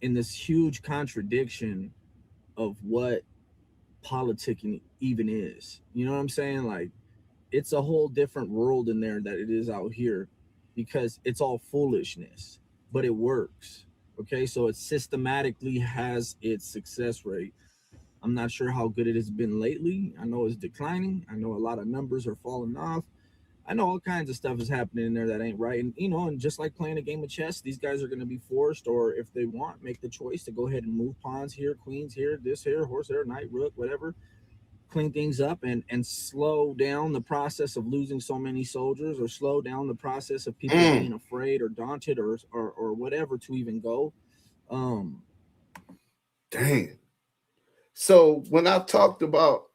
in this huge contradiction of what politicking even is. You know what I'm saying? Like, it's a whole different world in there that it is out here, because it's all foolishness, but it works. Okay, so it systematically has its success rate. I'm not sure how good it has been lately. I know it's declining. I know a lot of numbers are falling off. I know all kinds of stuff is happening in there that ain't right. And, and just like playing a game of chess, these guys are going to be forced, or if they want, make the choice to go ahead and move pawns here, queens here, this here, horse there, knight, rook, whatever, clean things up and slow down the process of losing so many soldiers, or slow down the process of people being afraid or daunted or whatever to even go. Damn. So when I talked about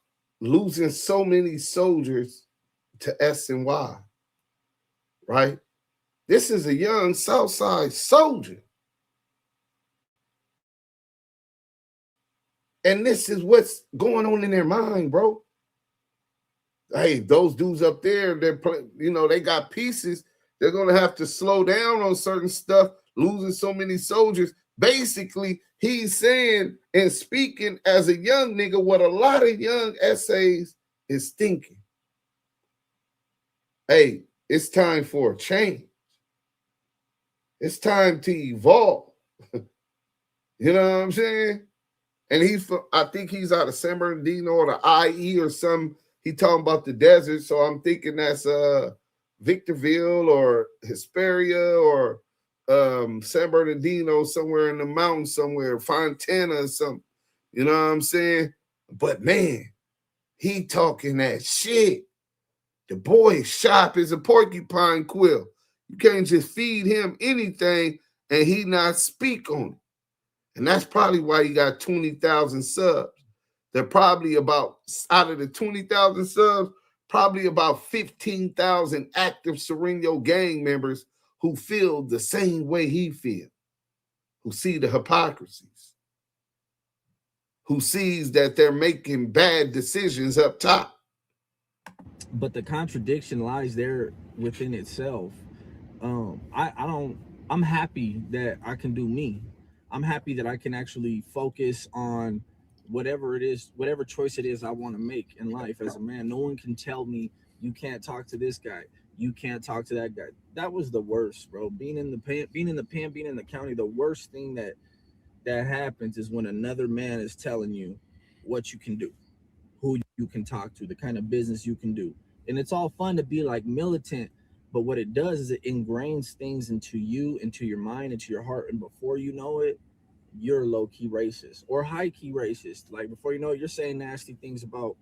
losing so many soldiers to S and Y, right? This is a young Southside soldier. And this is what's going on in their mind, bro. Hey, those dudes up there, they got pieces. They're going to have to slow down on certain stuff, losing so many soldiers. Basically, he's saying and speaking as a young nigga what a lot of young essays is thinking. Hey, it's time for a change. It's time to evolve. You know what I'm saying? And I think he's out of San Bernardino or the IE or some. He talking about the desert, so I'm thinking that's Victorville or Hesperia or San Bernardino, somewhere in the mountains somewhere, Fontana or something. You know what I'm saying? But man, he talking that shit. The boy is sharp as a porcupine quill. You can't just feed him anything and he not speak on it. And that's probably why he got 20,000 subs. They're probably about, out of the 20,000 subs, probably about 15,000 active Sereno gang members who feel the same way he feels, who see the hypocrisies, who sees that they're making bad decisions up top. But the contradiction lies there within itself. I'm happy that I can do me. I'm happy that I can actually focus on whatever it is, whatever choice it is I want to make in life as a man. No one can tell me you can't talk to this guy, you can't talk to that guy. That was the worst, bro. Being in the pen, being in the county, the worst thing that happens is when another man is telling you what you can do, who you can talk to, the kind of business you can do. And it's all fun to be like militant, but what it does is it ingrains things into you, into your mind, into your heart, and before you know it, you're low-key racist or high-key racist. Like before you know it, you're saying nasty things about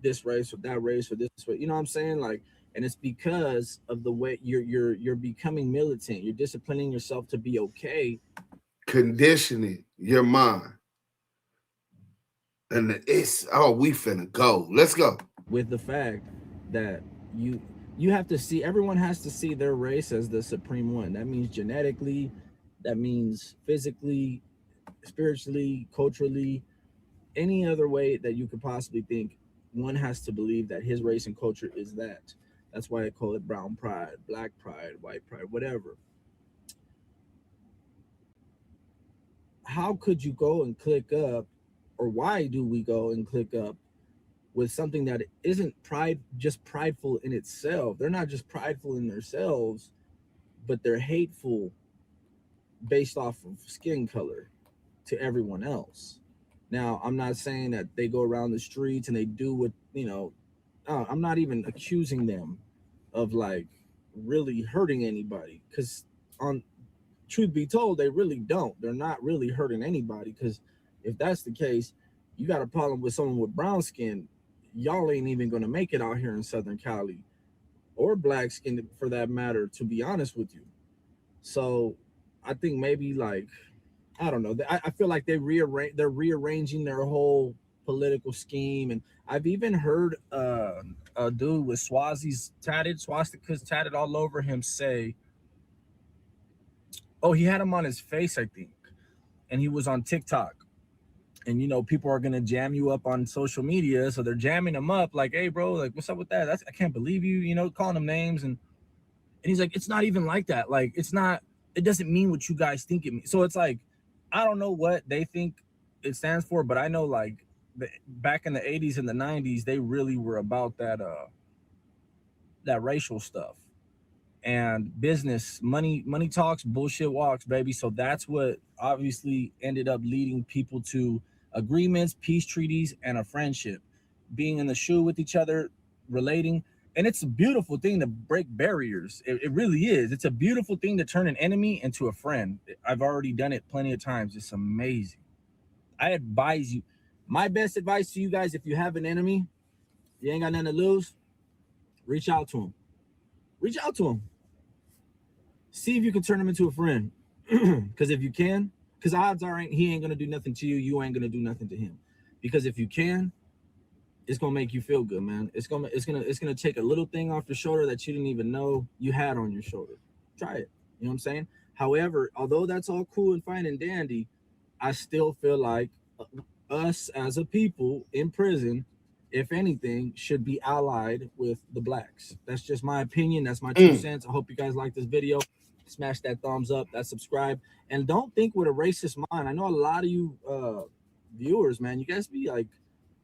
this race or that race or this way. You know what I'm saying? Like, and it's because of the way you're becoming militant. You're disciplining yourself to be okay. Conditioning your mind. And we finna go. Let's go. With the fact that you have to see, everyone has to see their race as the supreme one. That means genetically, that means physically, spiritually, culturally, any other way that you could possibly think. One has to believe that his race and culture is that. That's why I call it brown pride, black pride, white pride, whatever. How could you go and click up, or why do we go and click up with something that isn't just prideful in itself? They're not just prideful in themselves, but they're hateful based off of skin color to everyone else. Now, I'm not saying that they go around the streets and they do what, I'm not even accusing them of like really hurting anybody, because on truth be told, they really don't. They're not really hurting anybody, because if that's the case, you got a problem with someone with brown skin, y'all ain't even going to make it out here in Southern Cali, or black skin for that matter, to be honest with you. So I think maybe like, I don't know. I feel like they're rearranging their whole political scheme. And I've even heard a dude with swastikas tatted all over him say, oh, he had him on his face, I think. And he was on TikTok. And, people are going to jam you up on social media. So they're jamming him up like, hey, bro, like, what's up with that? I can't believe you, calling him names. And he's like, it's not even like that. Like, it doesn't mean what you guys think it means. So it's like, I don't know what they think it stands for, but I know like back in the 80s and the 90s, they really were about that racial stuff and business. Money talks, bullshit walks, baby. So that's what obviously ended up leading people to agreements, peace treaties, and a friendship, being in the shoe with each other, relating. And it's a beautiful thing to break barriers. It really is. It's a beautiful thing to turn an enemy into a friend. I've already done it plenty of times. It's amazing. I advise you, my best advice to you guys, if you have an enemy, you ain't got nothing to lose, reach out to him. Reach out to him. See if you can turn him into a friend. Because if you can, because odds are he ain't going to do nothing to you. You ain't going to do nothing to him. Because if you can, it's going to make you feel good, man. It's going to take a little thing off your shoulder that you didn't even know you had on your shoulder. Try it. You know what I'm saying? However, although that's all cool and fine and dandy, I still feel like us as a people in prison, if anything, should be allied with the blacks. That's just my opinion. That's my 2 cents. I hope you guys like this video. Smash that thumbs up, that subscribe, and don't think with a racist mind. I know a lot of you viewers, man, you guys be like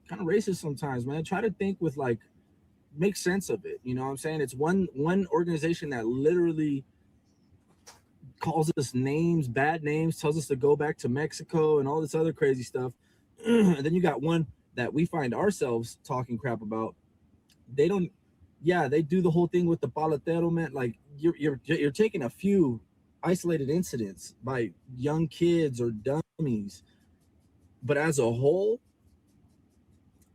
kind of racist sometimes, man. Try to think with like, make sense of it. You know what I'm saying? It's one organization that literally calls us names, bad names, tells us to go back to Mexico and all this other crazy stuff. And then you got one that we find ourselves talking crap about. They don't, yeah, they do the whole thing with the paletero, man. Like you're taking a few isolated incidents by young kids or dummies, but as a whole,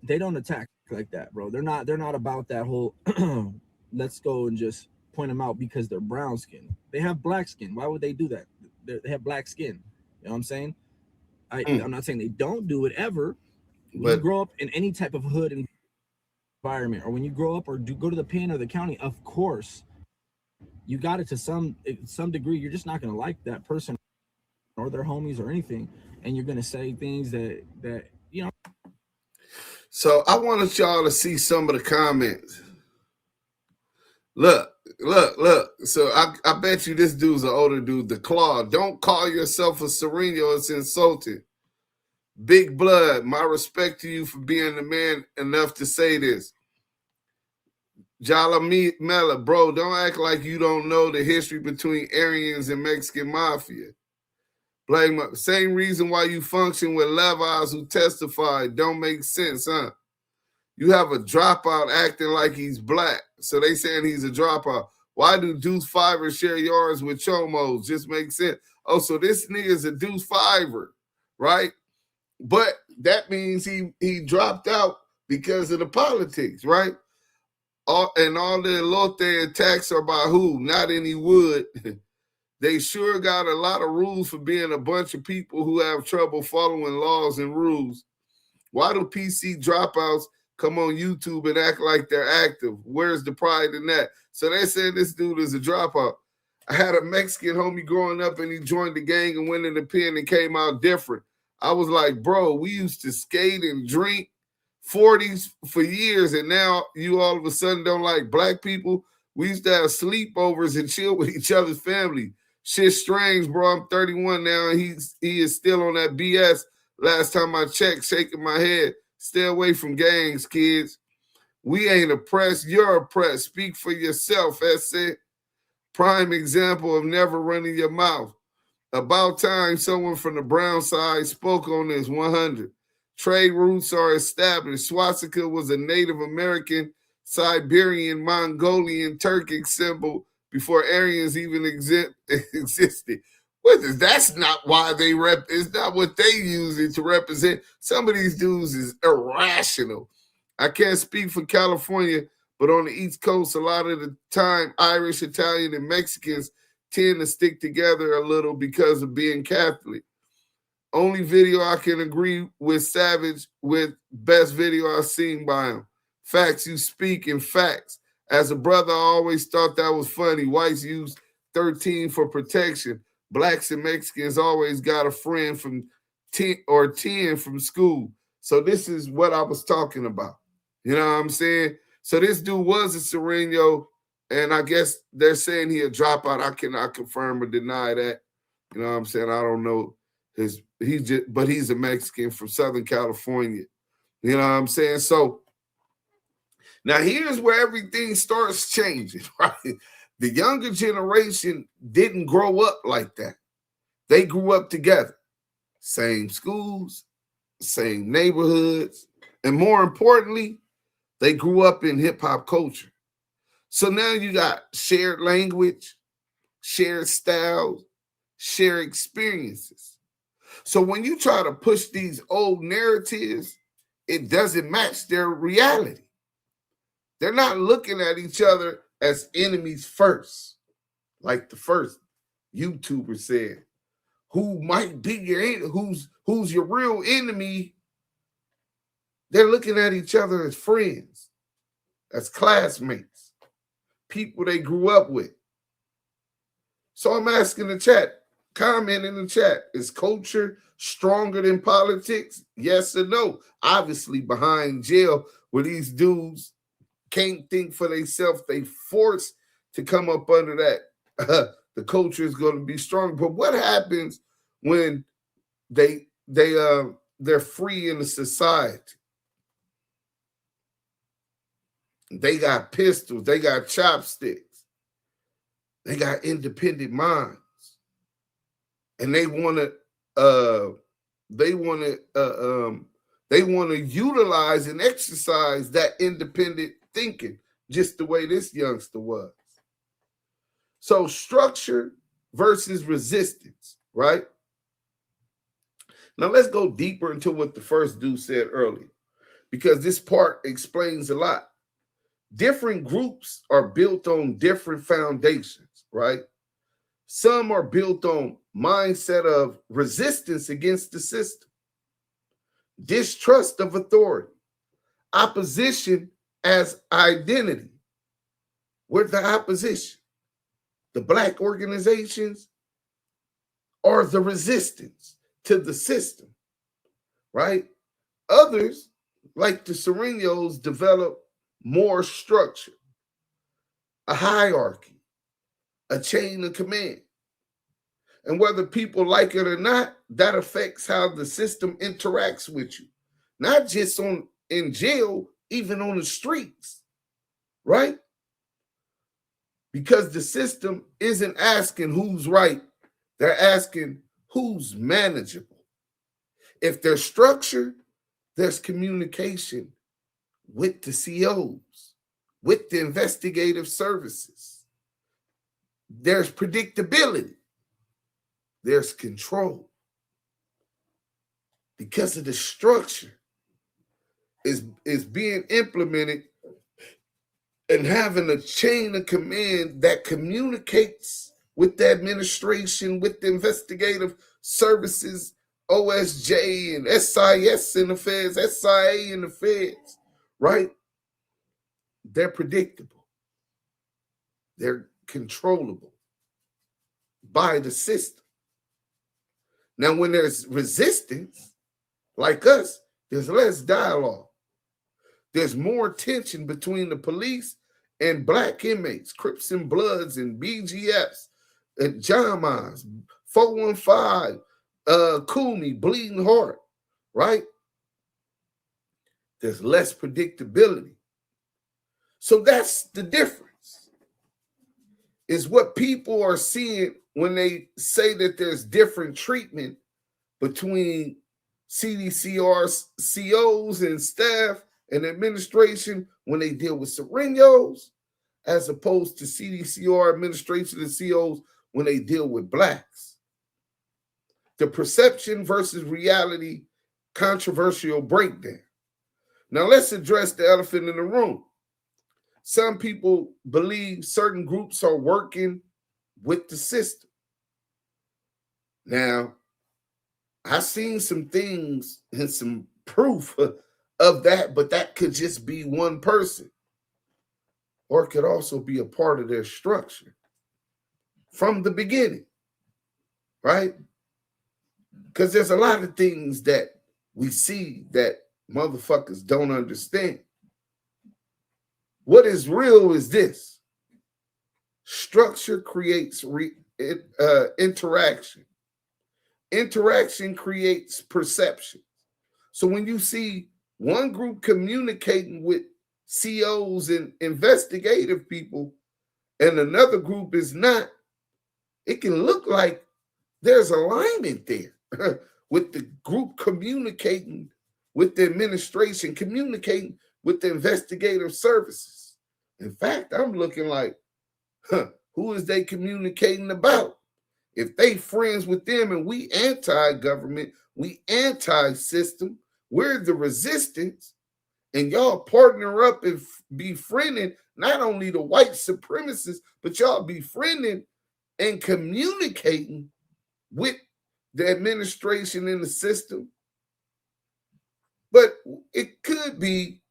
they don't attack like that, bro. They're not about that whole let's go and just point them out because they're brown skin. They have black skin. Why would they do that? They have black skin. You know what I'm saying? I'm not saying they don't do it ever. When you grow up in any type of hood environment, or when you grow up or go to the pen or the county, of course, you got it to some degree. You're just not going to like that person or their homies or anything, and you're going to say things that you know. So I wanted y'all to see some of the comments. Look. So I bet you this dude's an older dude. The Claw. Don't call yourself a Sereno. It's insulting. Big Blood. My respect to you for being the man enough to say this. Jala Mela, bro, don't act like you don't know the history between Aryans and Mexican Mafia. Blame same reason why you function with Levi's who testified. Don't make sense, huh? You have a dropout acting like he's black. So they saying he's a dropout. Why do Deuce Fiver share yards with Chomos? Just makes sense. Oh, so this nigga's a Deuce Fiver, right? But that means he dropped out because of the politics, right? All the elote attacks are by who? Not any wood. They sure got a lot of rules for being a bunch of people who have trouble following laws and rules. Why do PC dropouts come on YouTube and act like they're active? Where's the pride in that? So they said this dude is a dropout. I had a Mexican homie growing up and he joined the gang and went in the pen and came out different. I was like, bro, we used to skate and drink 40s for years, and now you all of a sudden don't like black people. We used to have sleepovers and chill with each other's family. Shit strange, bro. I'm 31 now, and he is still on that BS. Last time I checked, shaking my head. Stay away from gangs, kids. We ain't oppressed. You're oppressed. Speak for yourself, that's it. Prime example of never running your mouth. About time someone from the brown side spoke on this. 100. Trade routes are established. Swastika was a Native American, Siberian, Mongolian, Turkic symbol before Aryans even existed. That's not why they it's not what they use it to represent. Some of these dudes is irrational. I can't speak for California, but on the East Coast, a lot of the time, Irish, Italian, and Mexicans tend to stick together a little because of being Catholic. Only video I can agree with Savage with best video I've seen by him. Facts, you speak in facts. As a brother, I always thought that was funny. Whites use 13 for protection. Blacks and Mexicans always got a friend from 10 from school. So this is what I was talking about. You know what I'm saying? So this dude was a Sereno, and I guess they're saying he a dropout. I cannot confirm or deny that. You know what I'm saying? I don't know but he's a Mexican from Southern California. You know what I'm saying? So now here's where everything starts changing, right? The younger generation didn't grow up like that. They grew up together. Same schools, same neighborhoods, and more importantly, they grew up in hip-hop culture. So now you got shared language, shared styles, shared experiences. So when you try to push these old narratives, it doesn't match their reality. They're not looking at each other as enemies first, like the first YouTuber said. Who might be who's your real enemy? They're looking at each other as friends, as classmates, people they grew up with. So I'm asking the chat, comment in the chat, is culture stronger than politics? Yes or no? Obviously, behind jail where these dudes can't think for themselves, they forced to come up under that. The culture is going to be strong. But what happens when they're free in the society? They got pistols, they got chopsticks, they got independent minds, and they want to utilize and exercise that independent thinking, just the way this youngster was. So structure versus resistance, right? Now let's go deeper into what the first dude said earlier, because this part explains a lot. Different groups are built on different foundations, right? Some are built on mindset of resistance against the system, distrust of authority, opposition as identity. We're the opposition. The Black organizations are the resistance to the system, right? Others, like the Surenos, develop more structure, a hierarchy, a chain of command. And whether people like it or not, that affects how the system interacts with you. Not just in jail, even on the streets, right? Because the system isn't asking who's right, they're asking who's manageable. If there's structure, there's communication with the COs, with the investigative services. There's predictability. There's control. Because of the structure is being implemented and having a chain of command that communicates with the administration, with the investigative services, OSJ and SIS in the feds, SIA in the feds, right? They're predictable. They're controllable by the system. Now, when there's resistance, like us, there's less dialogue. There's more tension between the police and Black inmates, Crips and Bloods and BGFs, and Jamas, 415, Cooney, Bleeding Heart, right? There's less predictability. So that's the difference. Is what people are seeing when they say that there's different treatment between CDCR COs and staff and administration when they deal with Surenos, as opposed to CDCR administration and COs when they deal with Blacks. The perception versus reality controversial breakdown. Now let's address the elephant in the room. Some people believe certain groups are working with the system. Now, I've seen some things and some proof of that, but that could just be one person, or it could also be a part of their structure from the beginning, right? Because there's a lot of things that we see that motherfuckers don't understand. What is real is this: structure creates interaction. Interaction creates perception. So when you see one group communicating with COs and investigative people and another group is not, it can look like there's alignment there with the group communicating with the administration, communicating with the investigative services. In fact, I'm looking like, who is they communicating about? If they friends with them and we anti-government, we anti-system, we're the resistance, and y'all partner up and befriending not only the white supremacists, but y'all befriending and communicating with the administration and the system. But it could be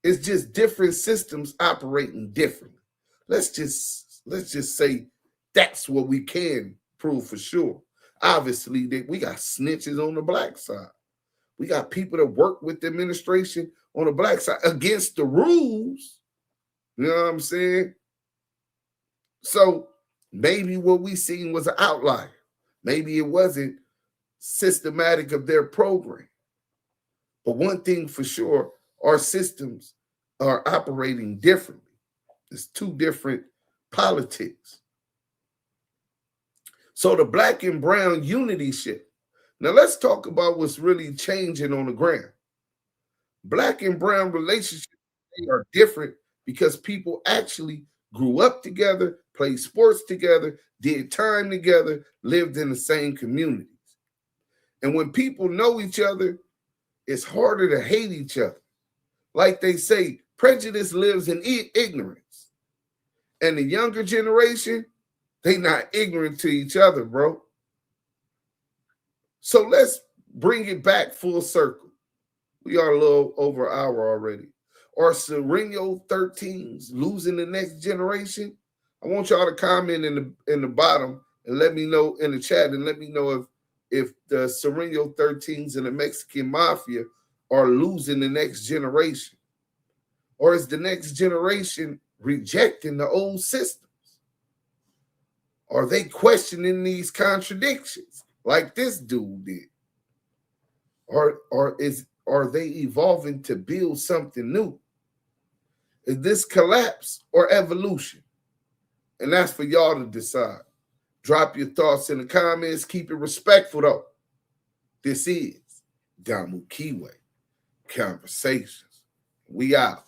it's just different systems operating differently. Let's just say that's what we can prove for sure. Obviously, that we got snitches on the black side. We got people that work with the administration on the black side against the rules. You know what I'm saying? So maybe what we seen was an outlier. Maybe it wasn't systematic of their program. But one thing for sure, our systems are operating differently. It's two different politics. So the black and brown unity shift. Now let's talk about what's really changing on the ground. Black and brown relationships are different because people actually grew up together, played sports together, did time together, lived in the same communities. And when people know each other, it's harder to hate each other. Like they say, prejudice lives in ignorance. And the younger generation, they not ignorant to each other, bro. So let's bring it back full circle. We are a little over an hour already. Are Sereno 13s losing the next generation? I want y'all to comment in the bottom and let me know in the chat and let me know if the Sereno 13s and the Mexican Mafia are losing the next generation. Or is the next generation rejecting the old systems? Are they questioning these contradictions like this dude did? Or are they evolving to build something new? Is this collapse or evolution? And that's for y'all to decide. Drop your thoughts in the comments. Keep it respectful, though. This is Damu Kiwe Conversations. We out.